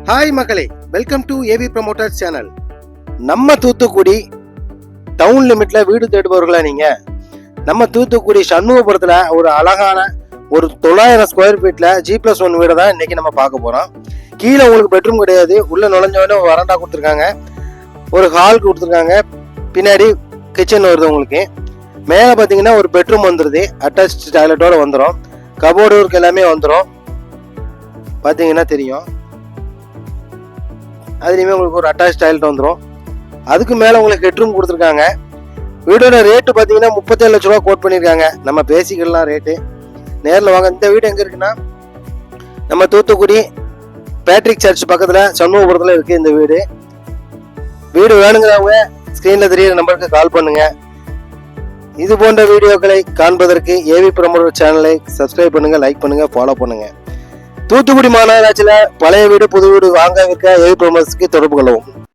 Hi மக்களே, welcome to AV promoters channel. நம்ம Thoothukudi down லிமிட்ல வீடு தேடுபவர்களா நீங்க? நம்ம தூத்துக்குடி சண்முகபுரத்துல ஒரு அழகான ஒரு 900 ஸ்கொயர் ஃபீட்ல G+1 வீடு தான் இன்னைக்கு நம்ம பார்க்க போறோம். கீழே உங்களுக்கு பெட்ரூம் கிடையாது, உள்ள நுழைஞ்சவொடனே ஒரு வராண்டா கொடுத்துருக்காங்க, ஒரு ஹால் கொடுத்துருக்காங்க, பின்னாடி கிச்சன் வருது உங்களுக்கு. மேலே பார்த்தீங்கன்னா ஒரு பெட்ரூம் வந்துடுது, அட்டாச் டாய்லெட்டோட வந்துடும், கபோர்டு ஒர்க் எல்லாமே வந்துடும், பார்த்தீங்கன்னா தெரியும். அதுலேயுமே உங்களுக்கு ஒரு அட்டாச் டாய்லெட் வந்துடும். அதுக்கு மேலே உங்களுக்கு ஹெட்ரூம் கொடுத்துருக்காங்க. வீடோட ரேட்டு பார்த்தீங்கன்னா 37 லட்ச ரூபா கோட் பண்ணியிருக்காங்க. நம்ம பேசிக்கலாம் ரேட்டு, நேரில் வாங்க. இந்த வீடு எங்கே இருக்குன்னா நம்ம தூத்துக்குடி பேட்ரிக் சர்ச் பக்கத்தில் சண்முகபுரத்தில் இருக்குது இந்த வீடு. வீடு வேணுங்கிறவங்க ஸ்க்ரீனில் தெரியுற நம்பருக்கு கால் பண்ணுங்க. இது போன்ற வீடியோக்களை காண்பதற்கு ஏவி ப்ரமோட்டர் சேனலை சப்ஸ்கிரைப் பண்ணுங்க, லைக் பண்ணுங்க, ஃபாலோ பண்ணுங்க. தூத்துக்குடி மாநகராட்சியில் பழைய வீடு புது வீடு வாங்க விற்க ஏவி ப்ரமோட்டர்ஸ்க்கு தொடர்பு கொள்ளவும்.